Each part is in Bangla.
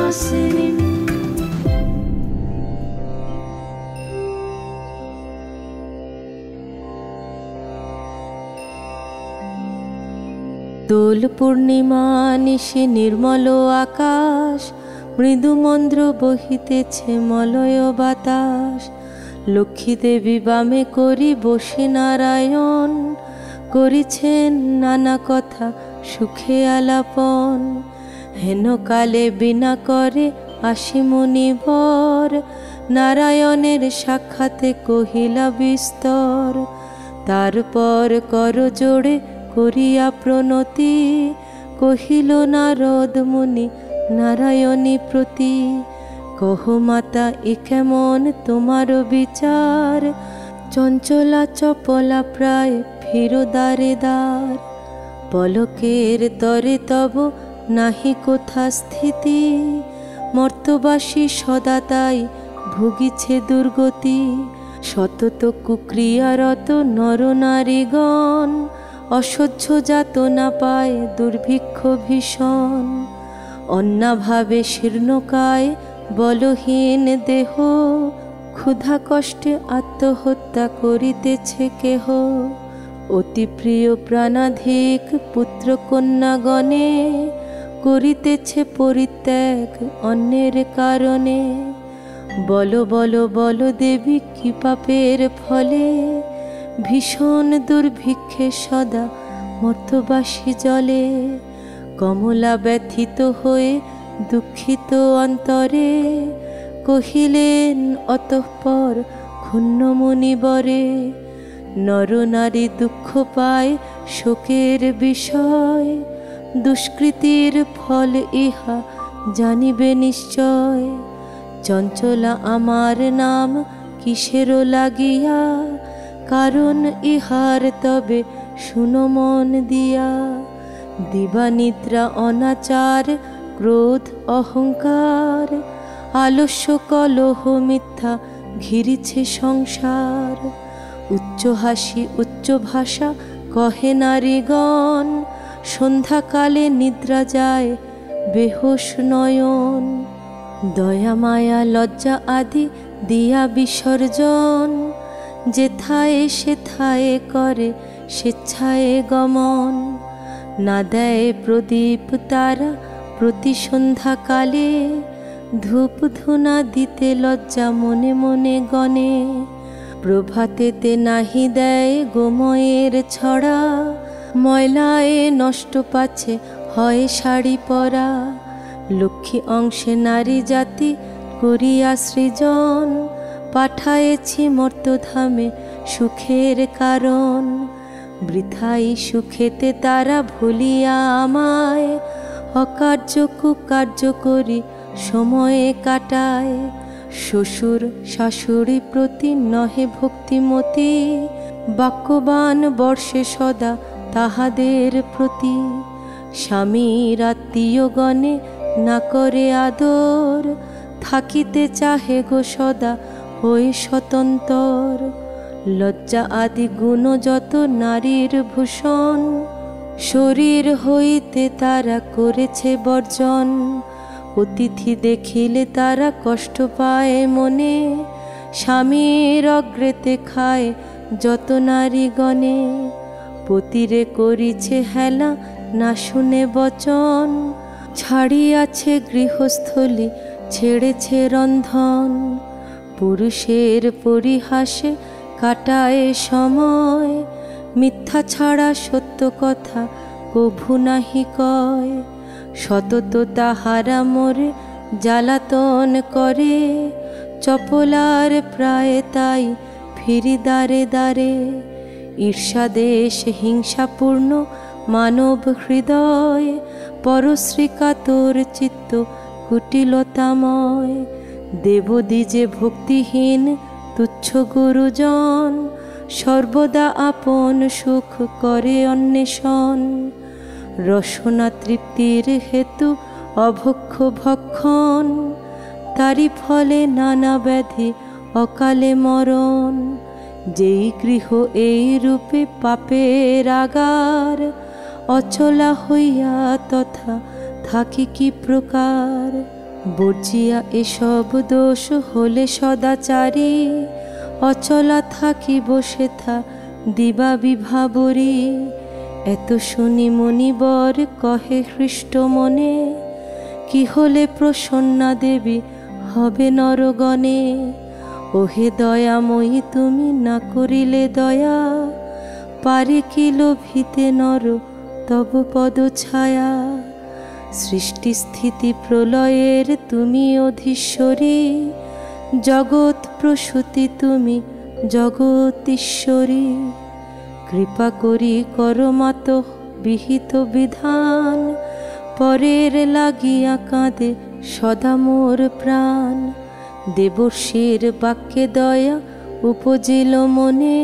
नासिनीम्। দোল পূর্ণিমা নিশি নির্মল আকাশ, মৃদু মন্দ্র বহিতেছে মলয় বাতাস। লক্ষ্মী দেবী বামে করি বসে নারায়ণ, করিছেন নানা কথা সুখে আলাপন। হেন কালে বিনা করে আসি মুনিবর, নারায়ণের সাক্ষাতে কহিলা বিস্তর। তারপর কর জোড়ে করিয়া প্রণতি, কহিল নারদ মুনি নারায়ণী প্রতি। কহ মাতা এ কেমন তোমার বিচার, চঞ্চলা চপলা প্রায় ফিরো দ্বারে দ্বার। পলকের তরে তব নাহি কোথা স্থিতি, মর্তবাসী সদা তাই ভুগিছে দুর্গতি। সতত কুক্রিয়ারত নর নারীগণ, অসহ্য যাতনা পায় দুর্ভিক্ষ ভীষণ। অন্নাভাবে শীর্ণকায় বলহীন দেহ, ক্ষুধা কষ্টে আত্মহত্যা করিতেছে কেহ। অতি প্রিয় প্রাণাধিক পুত্র কন্যাগণে, করিতেছে পরিত্যাগ অন্যের কারণে। বল বল বল দেবী কি পাপের ফলে, ভীষণ দুর্ভিক্ষে সদা মর্তবাসী জলে। কমলা ব্যথিত হয়ে দুঃখিত অন্তরে, কহিলেন অতঃপর ক্ষুণ্ণ মুনিবরে। নর নারী দুঃখ পায় শোকের বিষয়, দুষ্কৃতির ফল ইহা জানিবে নিশ্চয়। চঞ্চলা আমার নাম কিসের লাগিয়া, কারণ ইহার তবে শুনো মন দিয়া। দিবানিদ্রা অনাচার ক্রোধ অহংকার, আলস্য কলহ মিথ্যা ঘিরিছে সংসার। উচ্চ হাসি উচ্চ ভাষা কহে নারীগণ, সন্ধ্যাকালে নিদ্রা যায় বেহোশ নয়ন। দয়া মায়া লজ্জা আদি দিয়া বিসর্জন, যেথায় সেথায় করে স্বেচ্ছায় গমন। না দেয় প্রদীপ তারা প্রতি সন্ধ্যাকালে, ধূপ ধুনা দিতে লজ্জা মনে মনে গণে। প্রভাতেতে নাহি দেয় গোময়ের ছড়া, ময়লায় নষ্ট পাছে হয় শাড়ি পরা। লক্ষ্মী অংশে নারী জাতি করিয়া সৃজন, পাঠায়েছি মর্তধামে সুখের কারণ। বৃথাই সুখেতে তারা ভুলিয়া আমায়, অকার্য কুকার্য করি সময়ে কাটায়। শ্বশুর শাশুড়ি প্রতি নহে ভক্তিমতী, বাক্যবান বর্ষে সদা তাহাদের প্রতি। স্বামীর আত্মীয়গণে না করে আদর, থাকিতে চাহে গো সদা হয়ে স্বতন্ত্র। লজ্জা আদি গুণ যত নারীর ভূষণ, শরীর হইতে তারা করেছে বর্জন। অতিথি দেখিলে তারা কষ্ট পায় মনে, স্বামীর অগ্রেতে খায় যত নারীগণে। পতিরে করিছে হেলা না শুনে বচন, ছাড়িয়াছে গৃহস্থলী ছেড়েছে রন্ধন। পুরুষের পরিহাসে কাটায় সময়, মিথ্যা ছাড়া সত্য কথা কভু নাহি কয়। সতত তাহারা মোরে জ্বালাতন করে, চপলার প্রায় তাই ফিরি দ্বারে দ্বারে। ঈর্ষাদেশ হিংসাপূর্ণ মানব হৃদয়, পরশ্রীকাতর চিত্ত কুটিলতাময়। দেবদ্বিজে ভক্তিহীন তুচ্ছ গুরুজন, সর্বদা আপন সুখ করে অন্বেষণ। রসনা তৃপ্তির হেতু অভক্ষ ভক্ষণ, তারি ফলে নানা ব্যাধি অকালে মরণ। যেই গৃহ এই রূপে পাপের আগার, অচলা হইয়া তথা থাকি কি প্রকার। বর্জিয়া এসব দোষ হলে সদাচারী, অচলা থাকি বসে থা দিবা বিভাবরী। এত শুনি মণিবর কহে হৃষ্ট মনে, কি হলে প্রসন্না দেবী হবে নরগণে। ওহে দয়াময়ী তুমি না করিলে দয়া, পারে কি লোভিতে নর তব পদ ছায়া। সৃষ্টি স্থিতি প্রলয়ের তুমি অধীশ্বরী, জগৎ প্রসূতি তুমি জগতীশ্বরী। কৃপা করি করো মাত বিহিত বিধান, পরের লাগিয়া কাঁদে সদা মোর প্রাণ। দেবর্ষীর বাক্যে দয়া উপজিল মনে,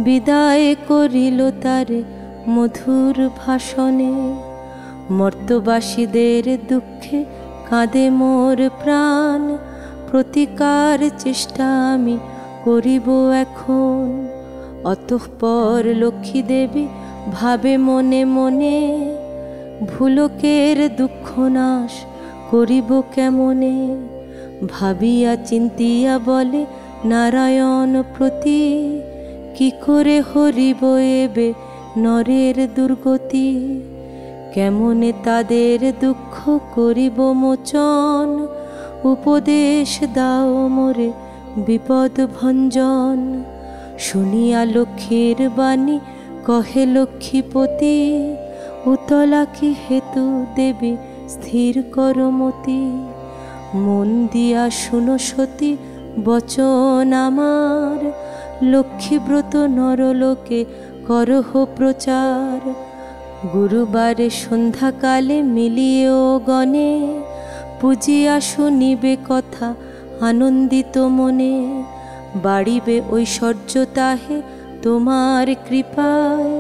বিদায় করিল তারে মধুর ভাষণে। মর্তবাসীদের দুঃখে কাঁদে মোর প্রাণ, প্রতিকার চেষ্টা আমি করিব এখন। অতঃপর লক্ষ্মী দেবী ভাবে মনে মনে, ভুলকের দুঃখ নাশ করিব কেমনে। ভাবিয়া চিন্তিয়া বলে নারায়ণ প্রতি, কি করে হরিব এবে নরের দুর্গতি। কেমনে তাদের দুঃখ করিব মোচন, উপদেশ দাও মোরে বিপদ ভঞ্জন। শুনিয়া লক্ষ্মীর বাণী কহে লক্ষ্মীপতি, উতলা কি হেতু দেবী স্থির করমতি। মন দিয়া শুনো সতী বচন আমার, লক্ষ্মীব্রত নরলোকে করহ প্রচার। গুরুবারে সন্ধ্যাকালে মিলিয়েও গণে, পূজিয়া শুনিবে কথা আনন্দিত মনে। বাড়িবে ঐশ্বর্য তাহে তোমার কৃপায়,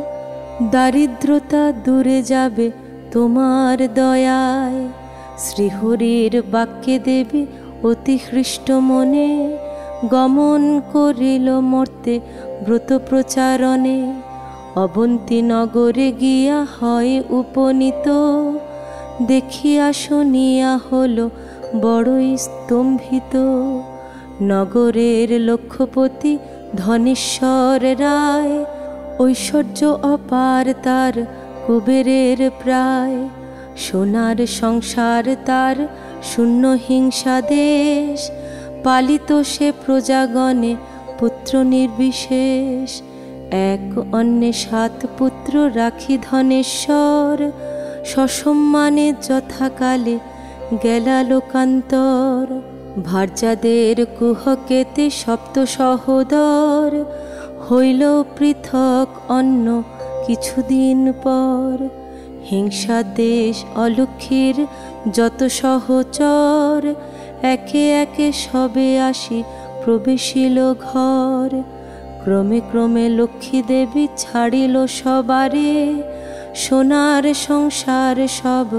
দারিদ্রতা দূরে যাবে তোমার দয়ায়। শ্রীহরির বাক্যে দেবী অতি হৃষ্ট মনে, গমন করিল মর্তে ব্রত প্রচারণে। অবন্তী নগরে গিয়া হয় উপনীত, দেখিয়া শুনিয়া হল বড়ই স্তম্ভিত। নগরের লক্ষ্যপতি ধনেশ্বর রায়, ঐশ্বর্য অপার তার কুবেরের প্রায়। সোনার সংসার তার শূন্য হিংসা দেশ, পালিত সে প্রজাগণে পুত্র নির্বিশেষ। এক অন্যে 7 পুত্র রাখি ধনেশ্বর, সসম্মানে যথাকালে গেলা লোকান্তর। ভার্যাদের কুহকেতে সপ্ত সহোদর, হইল পৃথক অন্য কিছুদিন পর। হিংসা দেশ অলক্ষীর যত সহচর, একে একে সবে আসি প্রবেশিল ঘর। ক্রমে ক্রমে লক্ষ্মী দেবী ছাড়িল সবারে, সোনার সংসার সব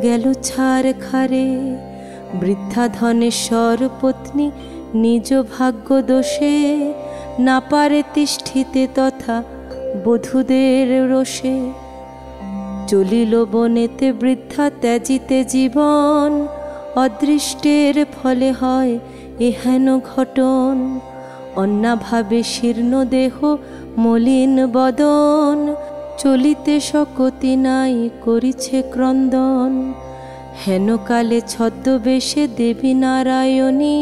গেল ছাড় খারে। বৃদ্ধা ধনেশ্বর পত্নী নিজ ভাগ্য দোষে, না পারে তিষ্ঠিতে তথা বধূদের রোষে। চলিল বনেতে বৃদ্ধা ত্যাজিতে জীবন, অদৃষ্টের ফলে হয় এহেন ঘটন। অন্যাভাবে শীর্ণ দেহ মলিন বদন, চলিতে শকতি নাই করিছে ক্রন্দন। হেনকালে ছদ্মবেশে দেবী নারায়ণী,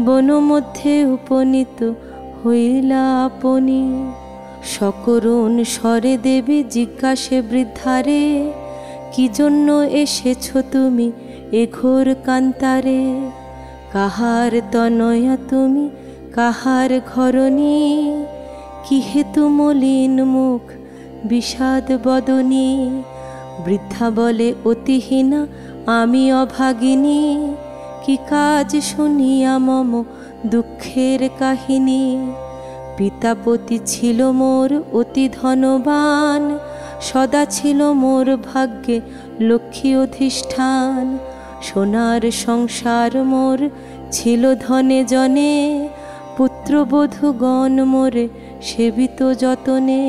বন মধ্যে উপনীত হইলা আপনি। সকরুণ স্বরে দেবী জিজ্ঞাসে বৃদ্ধারে, কি জন্য এসেছ তুমি এ ঘোর কান্তারে। কাহার তনয়া তুমি কাহার ঘরণী, কি হেতু মলিন মুখ বিষাদ বদনী। বৃদ্ধা বলে অতিহীনা আমি অভাগিনী, কি কাজ শুনিয়া মম দুঃখের কাহিনী। পিতাপতি ছিল মোর অতি ধনবান, সদা ছিল মোর ভাগ্যে লক্ষ্মী অধিষ্ঠান। সোনার সংসার মোর ছিল ধনে জনে, পুত্রবধূগণ মোরে সেবিত যতনে।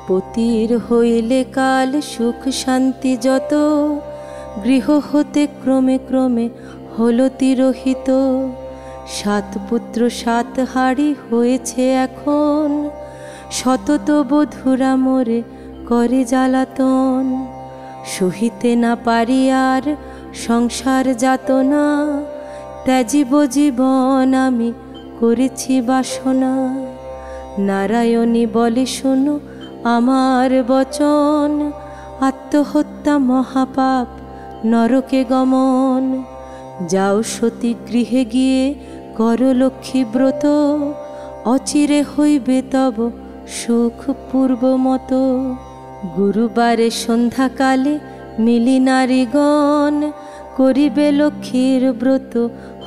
পতির হইলে কাল সুখ শান্তি যত, গৃহ হতে ক্রমে ক্রমে হলো তিরোহিত। 7 পুত্র 7 হাড়ি হয়েছে এখন, শতত বধূরা মোরে করে জ্বালাতন। সহিতে না পারি আর সংসার যাতনা, ত্যাজিব জীবন আমি করেছি বাসনা। নারায়ণী বলে শোনো আমার বচন, আত্মহত্যা মহাপাপ নরকে গমন। যাও সতী গৃহে গিয়ে কর লক্ষ্মী ব্রত, অচিরে হইবে তব সুখ পূর্বমত। গুরুবারে সন্ধ্যাকালে মিলি নারীগণ, করিবে লক্ষ্মীর ব্রত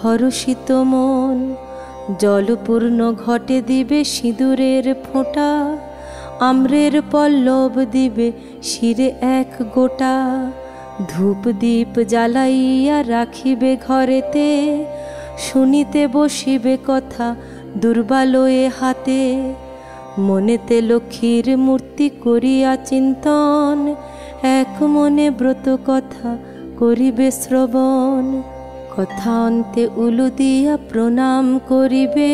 হরষিত মন। জলপূর্ণ ঘটে দিবে সিঁদুরের ফোঁটা, আম্রের পল্লব দিবে শিরে 1 গোটা। ধূপ দীপ জ্বালাইয়া রাখিবে ঘরেতে, শুনিতে বসিবে কথা দুর্বালয়ে হাতে। মনেতে লক্ষ্মীর মূর্তি করিয়া চিন্তন, এক মনে ব্রত কথা করিবে শ্রবণ। কথা অন্তে উলু দিয়া প্রণাম করিবে,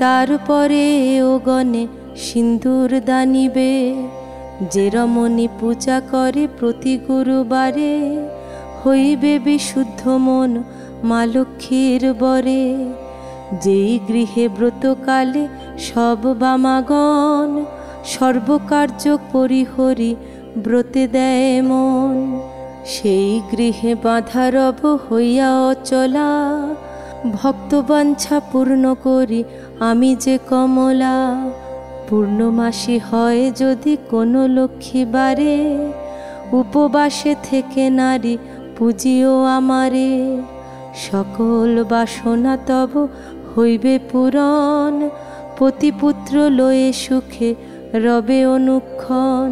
তারপরে ও গণে সিন্দুর দানিবে। যে রমণী পূজা করে প্রতি গুরুবারে, হইবে বিশুদ্ধ মন মা লক্ষ্মীর বরে। যেই গৃহে ব্রতকালে সব বামাগণ, সর্বকার্য পরিহরি ব্রতে দেয় মন। সেই গৃহে বাঁধা রব হইয়া অচলা, ভক্তবাঞ্ছা পূর্ণ করি আমি যে কমলা। পূর্ণমাসী হয় যদি কোনো লক্ষ্মীবারে, উপবাসে থেকে নারী পুজিও আমারে। সকল বাসনা তব হইবে পূরণ, পতিপুত্র লয়ে সুখে রবে অনুক্ষণ।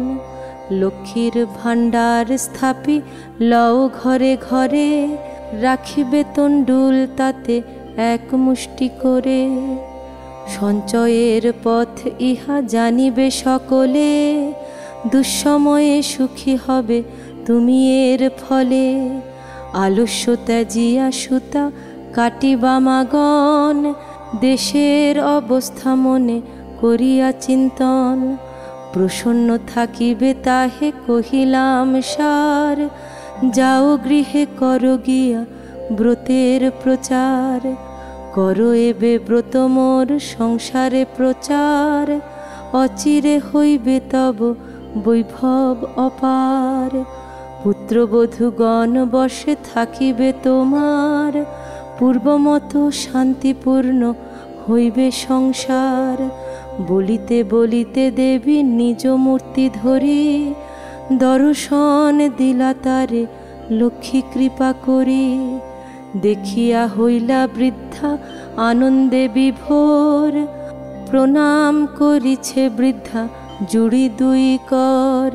লক্ষ্মীর ভাণ্ডার স্থাপি লও ঘরে ঘরে, রাখিবে তণ্ডুল তাতে 1 মুষ্টি করে। সঞ্চয়ের পথ ইহা জানিবে সকলে, দুঃসময়ে সুখী হবে তুমি এর ফলে। আলস্য ত্যাজিয়া সুতা কাটি বামাগণ, দেশের অবস্থা মনে করিয়া চিন্তন। প্রসন্ন থাকিবে তাহে কহিলাম সার, যাও গৃহে কর গিয়া ব্রতের প্রচার। করো এবে ব্রত মোর সংসারে প্রচার, অচিরে হইবে তব বৈভব অপার। পুত্রবধূগণ বসে থাকিবে তোমার, পূর্বমত শান্তিপূর্ণ হইবে সংসার। বলিতে বলিতে দেবী নিজ মূর্তি ধরি, দর্শন দিলা তারে লক্ষ্মী কৃপা করি। দেখিয়া হইলা বৃদ্ধা আনন্দে বিভোর, প্রণাম করিছে বৃদ্ধা জুড়ি 2 কর।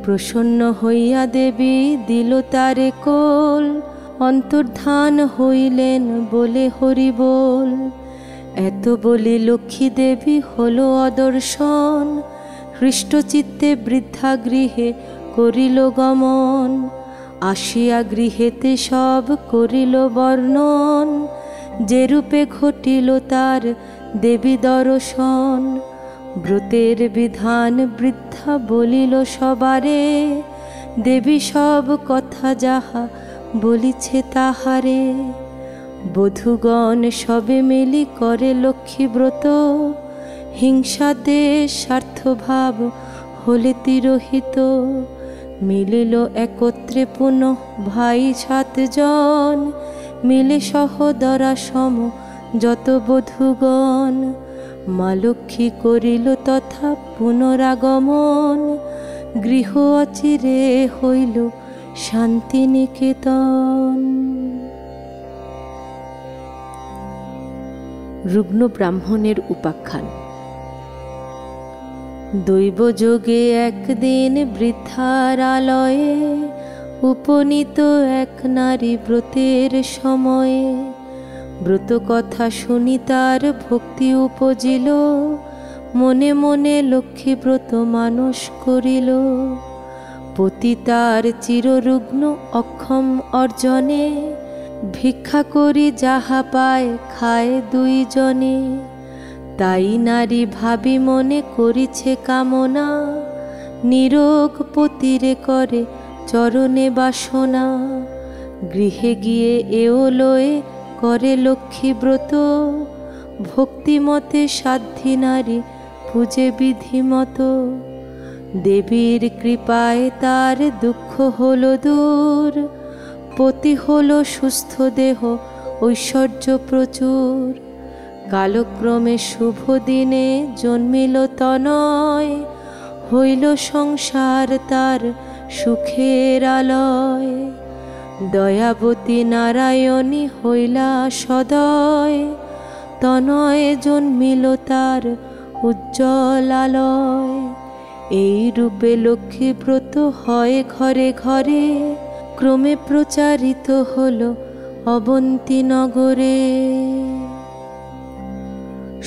প্রসন্ন হইয়া দেবী দিল তারে কোল, অন্তর্ধান হইলেন বলে হরি বল। এত বলি লক্ষ্মী দেবী হলো অদর্শন, হৃষ্টচিত্তে বৃদ্ধা গৃহে করিল গমন। আসিয়া গৃহেতে সব করিল বর্ণন, যেরূপে ঘটিল তার দেবী দর্শন। ব্রতের বিধান বৃদ্ধা বলিল সবারে, দেবী সব কথা যাহা বলিছে তাহারে। বধূগণ সবে মিলি করে লক্ষ্মী ব্রত, হিংসাতে স্বার্থভাব হলে তিরোহিত। মিলিল একত্রে পুনঃ ভাই 7 জন, মিলে সহদরা সম যত বধূগণ। মা লক্ষ্মী করিল তথা পুনরাগমন, গৃহ অচিরে হইল শান্তিনিকেতন। রুগ্ন ব্রাহ্মণের উপাখ্যান। দৈবযোগে একদিন বৃদ্ধার আলয়ে, উপনীত এক নারী ব্রতের সময়ে। ব্রত কথা শুনি তার ভক্তি উপজিল, মনে মনে লক্ষ্মী ব্রত মানস করিল। পতি তার চিররুগ্ন অক্ষম অর্জনে, ভিক্ষা করি যাহা পায় খায় দুইজনে। তাই নারী ভাবি মনে করিছে কামনা, নিরোগ পতিরে করে চরণে বাসনা। গৃহে গিয়ে এও লয়ে করে লক্ষ্মী ব্রত, ভক্তিমতে সাধ্যী নারী পূজে বিধিমতো। দেবীর কৃপায় তার দুঃখ হলো দূর, পতি হলো সুস্থ দেহ ঐশ্বর্য প্রচুর। কালক্রমে শুভ দিনে জন্মিল তনয়, হইল সংসার তার সুখের আলয়। দয়াবতী নারায়ণী হইলা সদয়, তনয় জন্মিল তার উজ্জ্বল আলয়। এই রূপে লক্ষ্মী ব্রত হয় ঘরে ঘরে, ক্রমে প্রচারিত হল অবন্তী নগরে।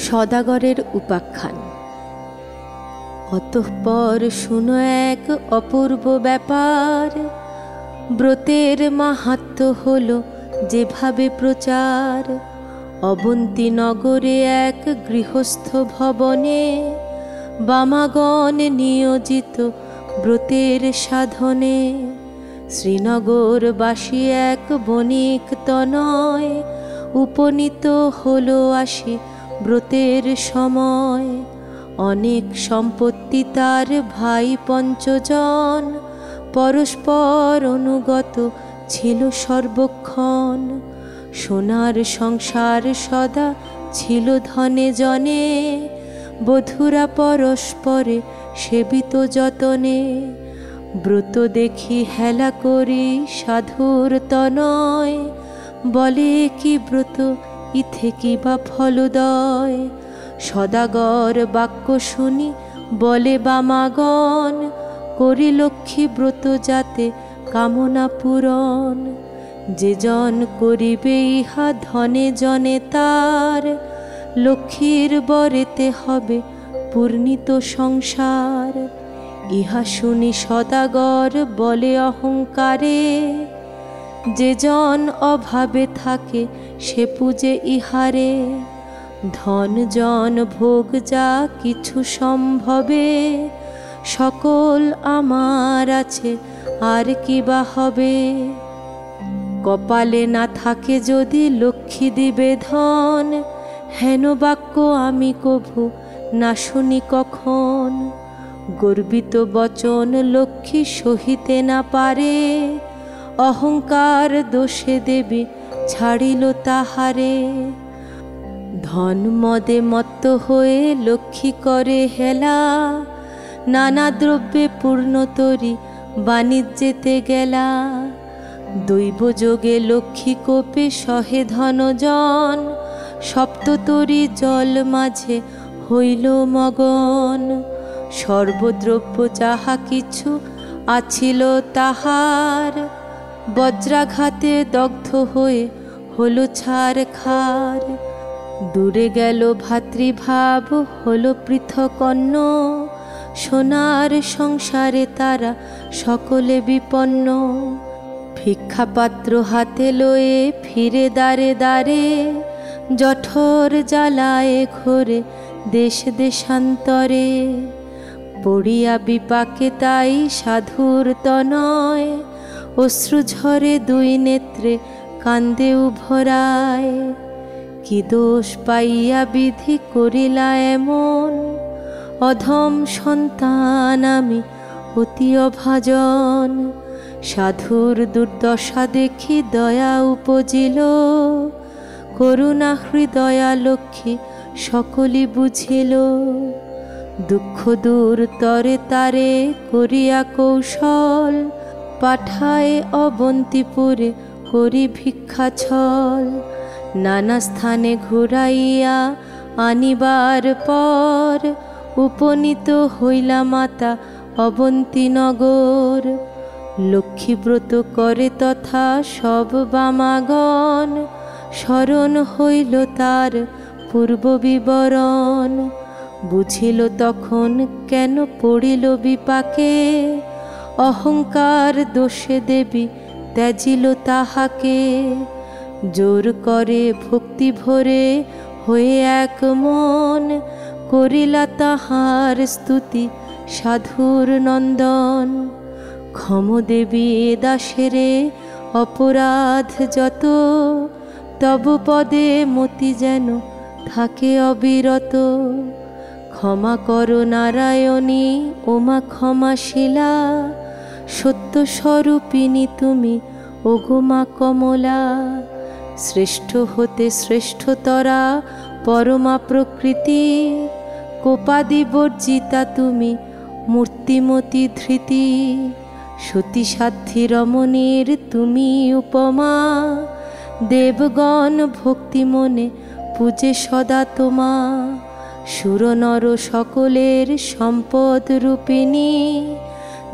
সদাগরের উপাখ্যান। অতঃপর শুনো এক অপূর্ব ব্যাপার, ব্রতের মাহাত্ম্য হল যেভাবে প্রচার। অবন্তী নগরে এক গৃহস্থ ভবনে, বামাগণ নিয়োজিত ব্রতের সাধনে। শ্রীনগরবাসী এক বণিক তনয়, উপনীত হলো আসি ব্রতের সময়। অনেক সম্পত্তি তার ভাই পঞ্চজন, পরস্পর অনুগত ছিল সর্বক্ষণ। সোনার সংসার সদা ছিল ধনে জনে, বধূরা পরস্পরে সেবিত যতনে। ব্রত দেখি হেলা করি সাধুর তনয়, বলে কি ব্রত ইথে কি বা ফলদয়। সদাগর বাক্য শুনি বলে বামাগণ, করি লক্ষ্মী ব্রত যাতে কামনা পূরণ। যে জন করিবে ইহা ধনে জনে তার, লক্ষ্মীর বরেতে হবে পূর্ণিত সংসার। ইহা শুনি সদাগর বলে অহংকারে, যে জন অভাবে থাকে সে পূজে ইহারে। ধন জন ভোগ যা কিছু সম্ভবে, সকল আমার আছে আর কি বা হবে। কপালে না থাকে যদি লক্ষ্মী দিবে ধন, হেন বাক্য আমি কভু না শুনি কখন। গর্বিত বচন লক্ষ্মী সহিতে না পারে, অহংকার দোষে দেবী ছাড়িল তাহারে। ধন মদে মত্ত হয়ে লক্ষ্মী করে হেলা, নানা দ্রব্যে পূর্ণতরী বাণিজ্যেতে গেলা। দৈব যোগে লক্ষ্মী কোপে সহে ধনজন, সপ্ততরী জল মাঝে হইল মগন। সর্বদ্রব্য যাহা কিছু আছিল তাহার, বজ্রাঘাতে দগ্ধ হয়ে হল ছারখার। দূরে গেল ভাতৃভাব হল পৃথক অন্ন, সোনার সংসারে তারা সকলে বিপন্ন। ভিক্ষাপাত্র হাতে লয়ে ফিরে দ্বারে দ্বারে, জঠর জ্বালায় ঘোরে দেশ দেশান্তরে। পড়িয়া বিপাকে তাই সাধুর তনয়, অশ্রু ঝরে দুই নেত্রে কান্দে উভরায়। কি দোষ পাইয়া বিধি করিলা এমন, অধম সন্তান আমি অতি অভাজন। সাধুর দুর্দশা দেখি দয়া উপজিল, করুণা হৃদয়া লক্ষ্মী সকলই বুঝিল। দুঃখ দূর তরে তারে করিয়া কৌশল, পাঠায় অবন্তীপুরে করি ভিক্ষা ছল। নানা স্থানে ঘুরাইয়া আনিবার পর, উপনীত হইলা মাতা অবন্তীনগর। লক্ষ্মীব্রত করে তথা সব বামাগণ, স্মরণ হইল তার পূর্ব বিবরণ। বুঝিল তখন কেন পড়িল বিপাকে, অহংকার দোষে দেবী ত্যাজিল তাহাকে, জোর করে ভক্তি ভরে হয়ে এক মন, করিলা তাহার স্তুতি সাধুর নন্দন। ক্ষম দেবী দাসেরে অপরাধ যত, তব পদে মতি যেন থাকে অবিরত। ক্ষমা করো নারায়ণী ওমা ক্ষমাশীলা, সত্য স্বরূপিণী তুমি ওগো মা কমলা। শ্রেষ্ঠ হতে শ্রেষ্ঠতরা পরমা প্রকৃতি, কোপাদি বর্জিতা তুমি মূর্তিমতি ধৃতি। সতী সাধ্বী রমণীর তুমি উপমা, দেবগণ ভক্তি মনে পূজে সদা তোমা। সুর নর সকলের সম্পদ রূপিণী,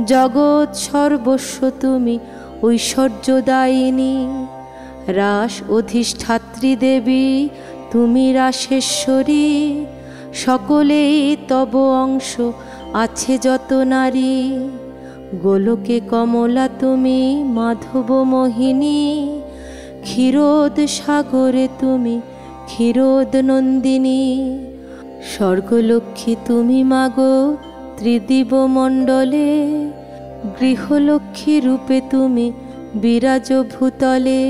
জগৎ সর্বস্ব তুমি ঐশ্বর্যদায়িনী। রাস অধিষ্ঠাত্রী দেবী তুমি রাসেশ্বরী, সকলেই তব অংশ আছে যত নারী। গোলকে কমলা তুমি মাধব মোহিনী, ক্ষীরোদ সাগরে তুমি ক্ষীরোদ নন্দিনী। স্বর্গলক্ষ্মী তুমি মাগো ত্রিদিব মণ্ডলে, গৃহলক্ষ্মী রূপে তুমি বিরাজ ভূতলে।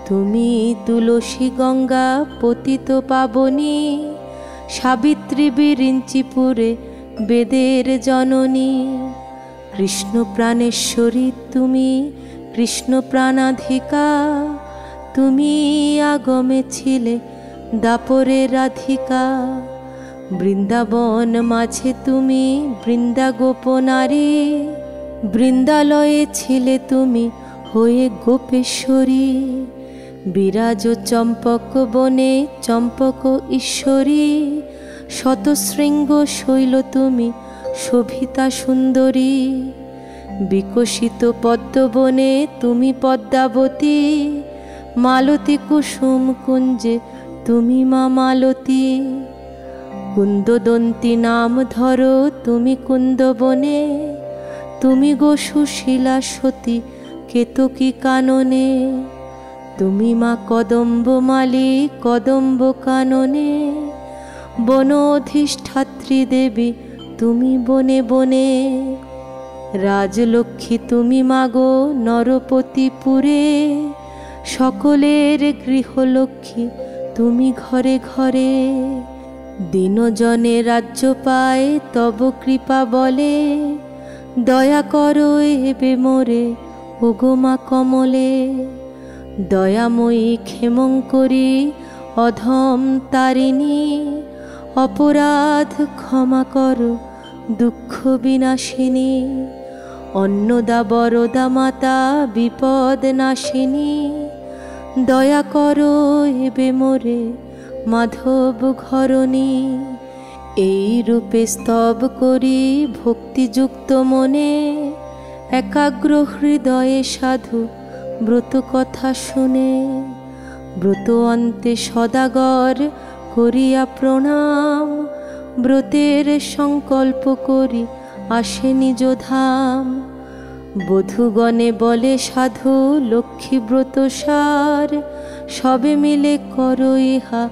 তুমি তুলসী গঙ্গা পতিত পাবনী, সাবিত্রী বিরিঞ্চিপুরে বেদের জননী। কৃষ্ণ প্রাণেশ্বরী তুমি কৃষ্ণ প্রাণাধিকা, তুমি আগমে ছিলে দাপরে রাধিকা। বৃন্দাবন মাঝে তুমি বৃন্দা গোপনারী, বৃন্দালয়ে ছিলে তুমি হয়ে গোপেশ্বরী। বিরাজ চম্পক বনে চম্পক ঈশ্বরী, শতশৃঙ্গ শৈল তুমি শোভিতা সুন্দরী। বিকশিত পদ্মবনে তুমি পদ্মাবতী, মালতী কুসুম কুঞ্জে তুমি মা মালতী। কুন্দদন্তী নাম ধরো তুমি কুন্দবনে, তুমি গো সুশীলা সতী কেতকী কাননে। তুমি মা কদম্বমালী কদম্ব কাননে, বন অধিষ্ঠাত্রী দেবী তুমি বনে বনে। রাজলক্ষ্মী তুমি মাগো নরপতিপুরে, সকলের গৃহলক্ষ্মী তুমি ঘরে ঘরে। দিনজনে রাজ্য পায় তব কৃপা বলে, দয়া করো এবে মোরে ওগো মা কমলে। দয়াময়ী ক্ষেমঙ্করী অধম তারিণী, অপরাধ ক্ষমা করো দুঃখ বিনাশিনী। অন্নদা বরদা মাতা বিপদ নাশিনী, দয়া করো এবে মোরে মাধব ঘরণী। এই রূপে স্তব করি ভক্তিযুক্ত মনে, একাগ্র হৃদয়ে সাধু ব্রত কথা শুনে। ব্রত অন্তে সদাগর করিয়া প্রণাম, ব্রতের সংকল্প করি আসে নিজ ধাম। বধূগণে বলে সাধু লক্ষ্মী ব্রত সার, সবে মিলে করো ইহা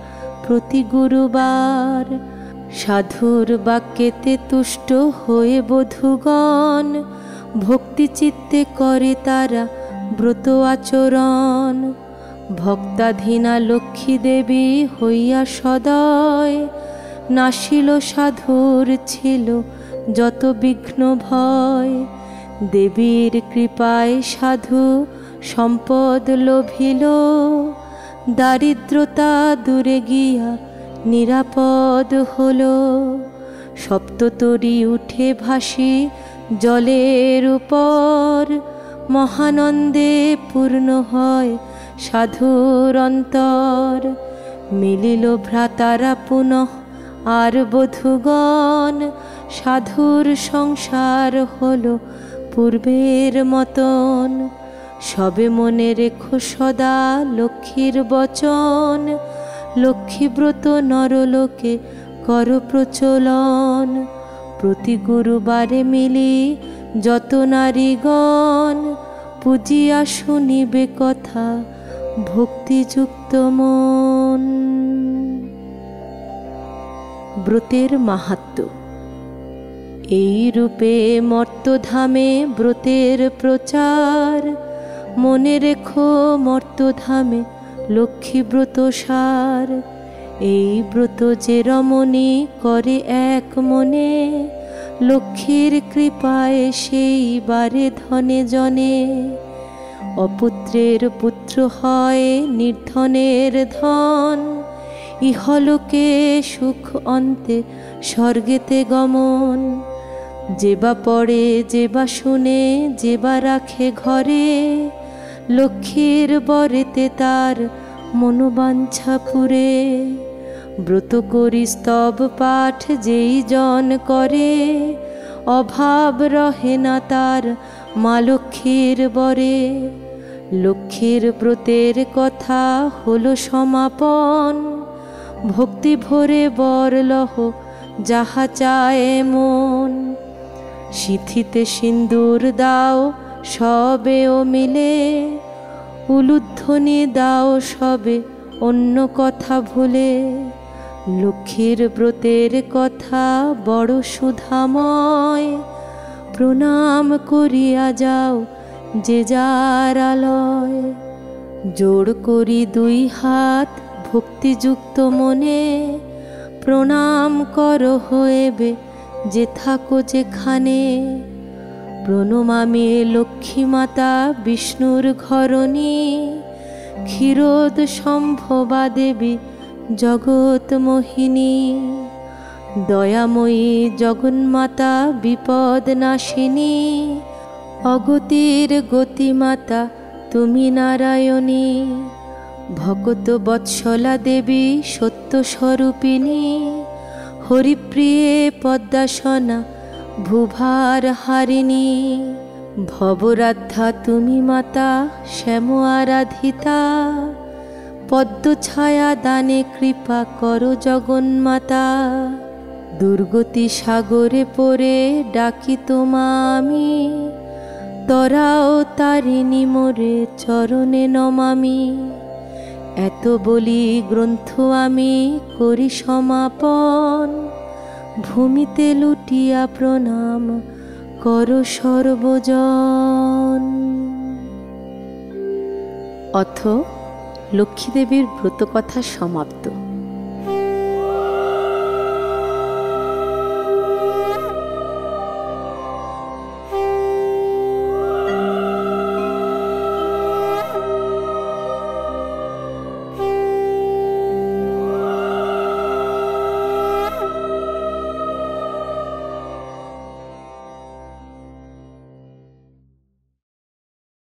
প্রতি গুরুবার। সাধুর বাক্যেতে তুষ্ট হয়ে বধূগণ, ভক্তি চিত্তে করে তারা ব্রত আচরণ। ভক্তাধীনা লক্ষ্মী দেবী হইয়া সদয়, নাশিল সাধুর ছিল যত বিঘ্ন ভয়। দেবীর কৃপায় সাধু সম্পদ লোভিল, দারিদ্রতা দূরে গিয়া নিরাপদ হল। সপ্ততরী উঠে ভাসি জলের উপর, মহানন্দে পূর্ণ হয় সাধুর অন্তর। মিলিল ভ্রাতারা পুনঃ আর বধূগণ, সাধুর সংসার হলো পূর্বের মতন। সবে মনে রেখো সদা লক্ষ্মীর বচন, লক্ষ্মীব্রত নরলোকে কর প্রচলন। প্রতি গুরুবারে মিলি যত নারীগণ পূজিয়া শুনিবে কথা ভক্তিযুক্ত মন। ব্রতের মাহাত্ম্য। এই রূপে মর্তধামে ব্রতের প্রচার, মনে রেখো মর্তধামে লক্ষ্মী ব্রত সার। এই ব্রত যে রমণী করে এক মনে, লক্ষ্মীর কৃপায় সেই বারে ধনে জনে। অপুত্রের পুত্র হয় নির্ধনের ধন, ইহলোকে সুখ অন্তে স্বর্গেতে গমন। যেবা পড়ে যেবা শুনে যেবা রাখে ঘরে, লক্ষ্মীর বরেতে তার মনোবাঞ্ছা পুরে। ব্রত করি স্তব পাঠ যেই জন করে, অভাব রহে না তার মা লক্ষ্মীর বরে। লক্ষ্মীর ব্রতের কথা হলো সমাপন, ভক্তি ভরে বর লহ যাহা চায় মন। সিথিতে সিন্দুর দাও সবেও মিলে, উলুধ্বনি দাও সবে অন্য কথা ভুলে। লক্ষ্মীর ব্রতের কথা বড় সুধাময়, প্রণাম করিয়া যাও যে যার আলয়। জোড় করি দুই হাত ভক্তিযুক্ত মনে, প্রণাম করো হয়েবে যে থাকো যেখানে। প্রণমামি লক্ষ্মী মাতা বিষ্ণুর ঘরণী, ক্ষীরোদ সম্ভবা দেবী জগৎ মোহিনী। দয়াময়ী জগন্মাতা বিপদ নাশিনী, অগতির গতিমাতা তুমি নারায়ণী। ভকত বৎসলা দেবী সত্য স্বরূপিণী, হরিপ্রিয়ে পদ্মাসনা ভূভার হারিণী। ভবরাধ্যা তুমি মাতা শ্যাম আরাধিতা, পদ্মছায়া দানে কৃপা করো জগন্মাতা। দুর্গতি সাগরে পড়ে ডাকি তোমা আমি, তরাও তারিণী মোরে চরণে নমামি। এত বলি গ্রন্থ আমি করি সমাপন, ভূমিতে লুটিয়া প্রণাম করো সর্বজন। অথ লক্ষ্মীদেবীর ব্রতকথা সমাপ্ত।